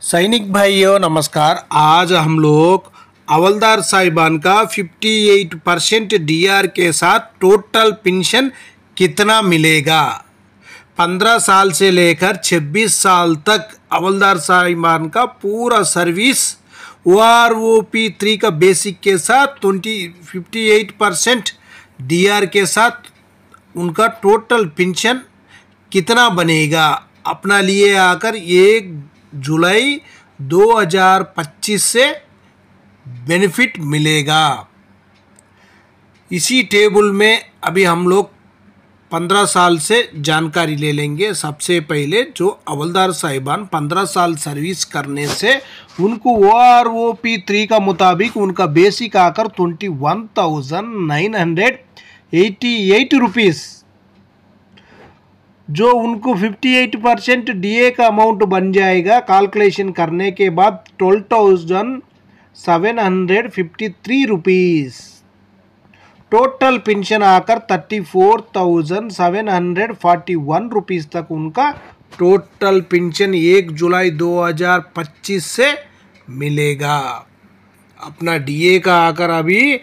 सैनिक भाइयों नमस्कार। आज हम लोग हवलदार साहिबान का 58% डीआर के साथ टोटल पेंशन कितना मिलेगा। 15 साल से लेकर 26 साल तक हवलदार साहिबान का पूरा सर्विस OROP3 का बेसिक के साथ 58% डीआर के साथ उनका टोटल पेंशन कितना बनेगा। अपना लिए आकर 1 जुलाई 2025 से बेनिफिट मिलेगा। इसी टेबल में अभी हम लोग 15 साल से जानकारी ले लेंगे। सबसे पहले जो हवलदार साहिबान 15 साल सर्विस करने से उनको OROP3 का मुताबिक उनका बेसिक आकर 21,988 रुपीज़, जो उनको 58% डीए का अमाउंट बन जाएगा। कैलकुलेशन करने के बाद 12,753 रुपीज़। टोटल पेंशन आकर 34,741 रुपीज़ तक उनका टोटल पेंशन 1 जुलाई 2025 से मिलेगा। अपना डीए का आकर अभी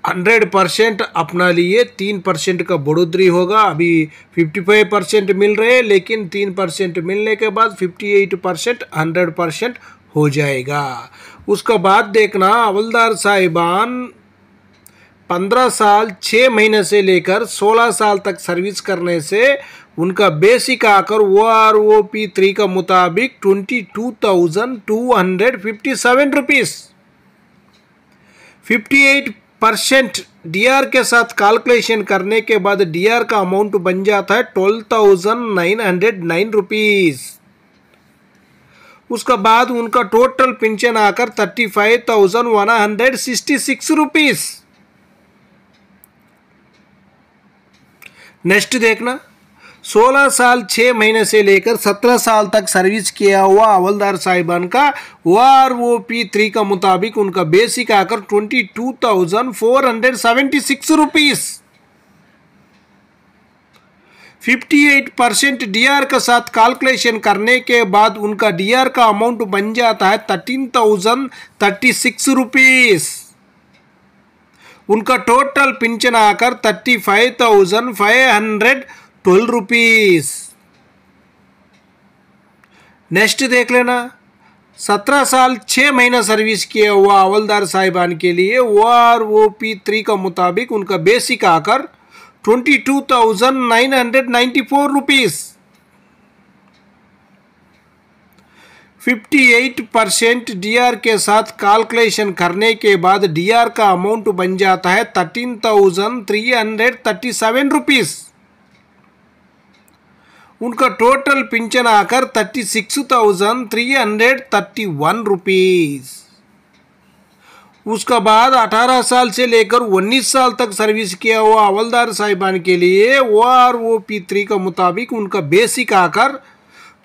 100% अपना लिए 3% का बढ़ोतरी होगा। अभी 55% मिल रहे हैं, लेकिन 3% मिलने के बाद 58% 100% हो जाएगा। उसका बाद देखना, हवलदार साहिबान 15 साल 6 महीने से लेकर 16 साल तक सर्विस करने से उनका बेसिक आकर OROP3 का मुताबिक 22,257 रुपीज़। 58% डीआर के साथ कैलकुलेशन करने के बाद डीआर का अमाउंट बन जाता है 12,909 रुपीज़। उसका बाद उनका टोटल पेंशन आकर 35,166 रुपीज़। नेक्स्ट देखना, 16 साल 6 महीने से लेकर 17 साल तक सर्विस किया हुआ हवलदार साहिबान का OROP3 का मुताबिक उनका बेसिक आकर 22,476 रुपीज़। 58% डीआर के साथ कैलकुलेशन करने के बाद उनका डीआर का अमाउंट बन जाता है 13,036 रुपीज़। उनका टोटल पेंशन आकर 35,512 रुपीज़। नेक्स्ट देख लेना, 17 साल 6 महीना सर्विस किया हुआ हवलदार साहिबान के लिए OROP3 का मुताबिक उनका बेसिक आकर 22,994 रुपीज़। 58% डीआर के साथ कैलकुलेशन करने के बाद डीआर का अमाउंट बन जाता है 13,337 रुपीज़। उनका टोटल पेंशन आकर 36,331 रुपीज़। उसका बाद 18 साल से लेकर 19 साल तक सर्विस किया हुआ हवलदार साहिबान के लिए OROP3 का मुताबिक उनका बेसिक आकर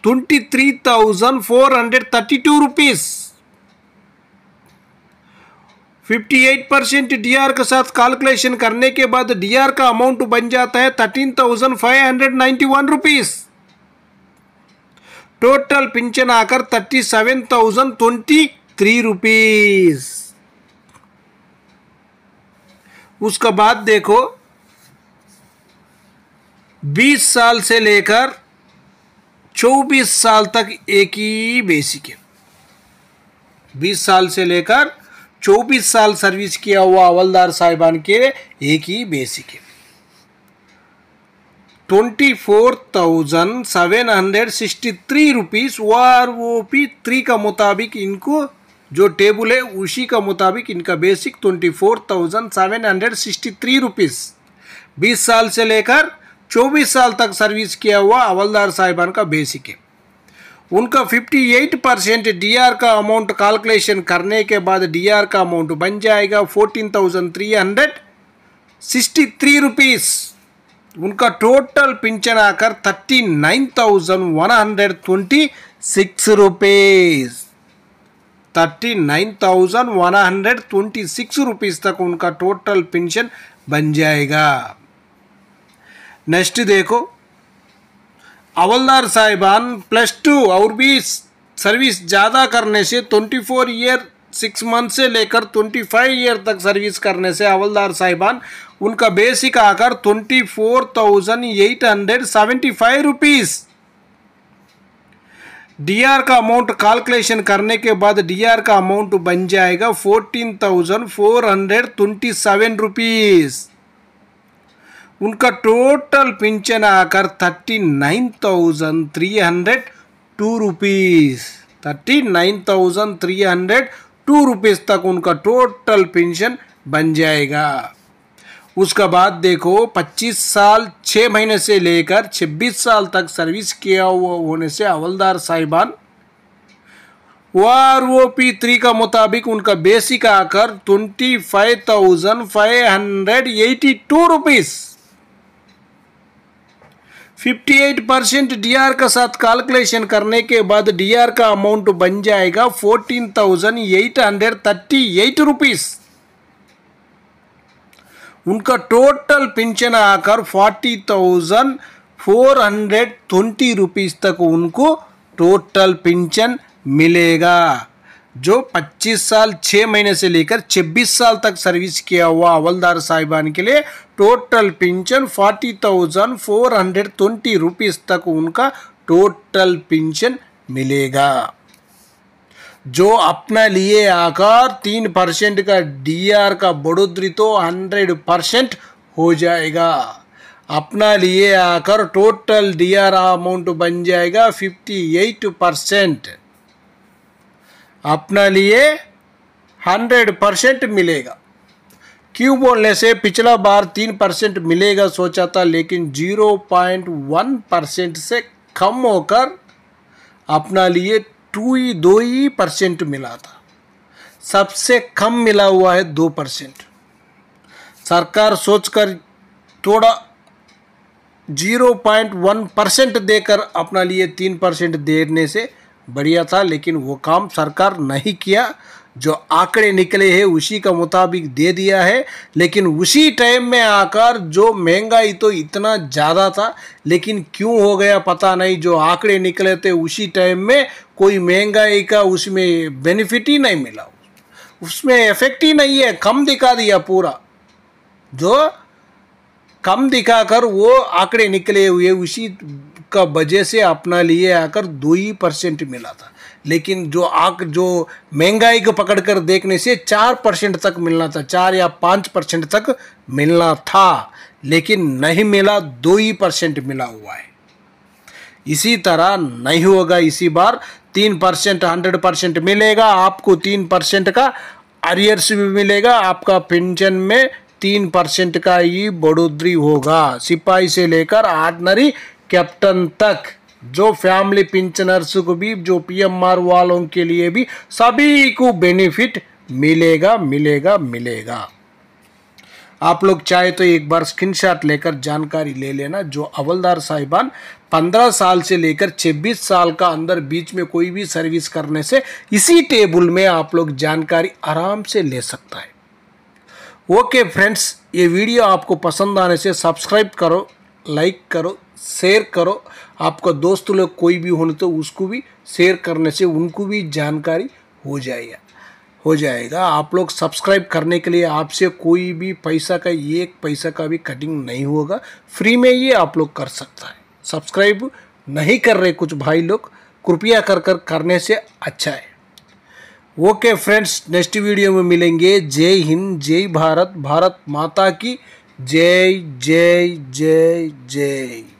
23,432 रुपीज़। 58% डीआर के साथ कैलकुलेशन करने के बाद डीआर का अमाउंट बन जाता है 13,591 रुपीज़। टोटल पेंशन आकर 37,023 रुपीज़। उसका बाद देखो, 20 साल से लेकर 24 साल तक एक ही बेसिक है। 20 साल से लेकर 24 साल सर्विस किया हुआ हवलदार साहिबान के एक ही बेसिक है। 24,763 रुपीज़ OROP3 का मुताबिक इनको जो टेबल है उसी का मुताबिक इनका बेसिक 24,763 रुपीज़। 20 साल से लेकर 24 साल तक सर्विस किया हुआ हवलदार साहिबान का बेसिक है। उनका 58% डीआर का अमाउंट कैलकुलेशन करने के बाद डीआर का अमाउंट बन जाएगा 14,363 रुपीज़। उनका टोटल पेंशन आकर 39,126 रुपीज़। 39,126 रुपीज़ तक उनका टोटल पेंशन बन जाएगा। नेक्स्ट देखो, हवलदार साहिबान +2 और भी सर्विस ज़्यादा करने से 24 ईयर 6 मंथ से लेकर 25 ईयर तक सर्विस करने से हवलदार साहिबान उनका बेसिक आकर 24,875 रुपीज़। डीआर का अमाउंट कैलकुलेशन करने के बाद डीआर का अमाउंट बन जाएगा 14,427 रुपीज़। उनका टोटल पेंशन आकर 39,302 रुपीज़। 39,302 रुपीज़ तक उनका टोटल पेंशन बन जाएगा। उसका बाद देखो 25 साल 6 महीने से लेकर 26 साल तक सर्विस किया हुआ होने से हवलदार साहिबान OROP 3 का मुताबिक उनका बेसिक आकर 25,582 रुपीज़। 58% डीआर का साथ कैलकुलेशन करने के बाद डीआर का अमाउंट बन जाएगा 14,838 रुपीज़। उनका टोटल पेंशन आकर 40,420 रुपीज़ तक उनको टोटल पेंशन मिलेगा। जो 25 साल 6 महीने से लेकर 26 साल तक सर्विस किया हुआ हवलदार साहिबान के लिए टोटल पेंशन 40,420 रुपीज़ तक उनका टोटल पेंशन मिलेगा। जो अपना लिए आकर 3% का डीआर का बढ़ोतरी तो 100% हो जाएगा। अपना लिए आकर टोटल डीआर अमाउंट बन जाएगा 58%। अपना लिए 100% मिलेगा। क्यों बोलने से पिछला बार 3% मिलेगा सोचा था, लेकिन 0.1% से कम होकर अपना लिए 2% मिला था। सबसे कम मिला हुआ है 2%। सरकार सोचकर थोड़ा 0.1% देकर अपना लिए 3% देने से बढ़िया था, लेकिन वो काम सरकार नहीं किया। जो आंकड़े निकले हैं उसी का मुताबिक दे दिया है। लेकिन उसी टाइम में आकर जो महंगाई तो इतना ज़्यादा था, लेकिन क्यों हो गया पता नहीं। जो आंकड़े निकले थे उसी टाइम में कोई महंगाई का उसमें बेनिफिट ही नहीं मिला, उसमें इफेक्ट ही नहीं है। कम दिखा दिया पूरा, जो कम दिखाकर वो आंकड़े निकले हुए उसी का वजह से अपना लिए आकर 2% मिला था। लेकिन जो महंगाई को पकड़कर देखने से 4% तक मिलना था, 4 या 5% तक मिलना था, लेकिन नहीं मिला, 2% मिला हुआ है। इसी तरह नहीं होगा इसी बार। 3% 100% मिलेगा आपको। 3% का अरियर्स भी मिलेगा। आपका पेंशन में 3% का ही बढ़ोतरी होगा। सिपाही से लेकर ऑर्डिनरी कैप्टन तक, जो फैमिली पेंशनर्स को भी, जो पीएमआर वालों के लिए भी, सभी को बेनिफिट मिलेगा मिलेगा मिलेगा। आप लोग चाहे तो एक बार स्क्रीनशॉट लेकर जानकारी ले लेना। जो हवलदार साहिबान 15 साल से लेकर 26 साल का अंदर बीच में कोई भी सर्विस करने से इसी टेबल में आप लोग जानकारी आराम से ले सकता है। ओके फ्रेंड्स, ये वीडियो आपको पसंद आने से सब्सक्राइब करो, लाइक करो, शेयर करो। आपका दोस्त लोग कोई भी हो तो उसको भी शेयर करने से उनको भी जानकारी हो जाएगा। आप लोग सब्सक्राइब करने के लिए आपसे कोई भी पैसा का 1 पैसा का भी कटिंग नहीं होगा, फ्री में ये आप लोग कर सकता है। सब्सक्राइब नहीं कर रहे कुछ भाई लोग, कृपया कर करने से अच्छा है। ओके फ्रेंड्स, नेक्स्ट वीडियो में मिलेंगे। जय हिंद, जय भारत, भारत माता की जय जय जय जय।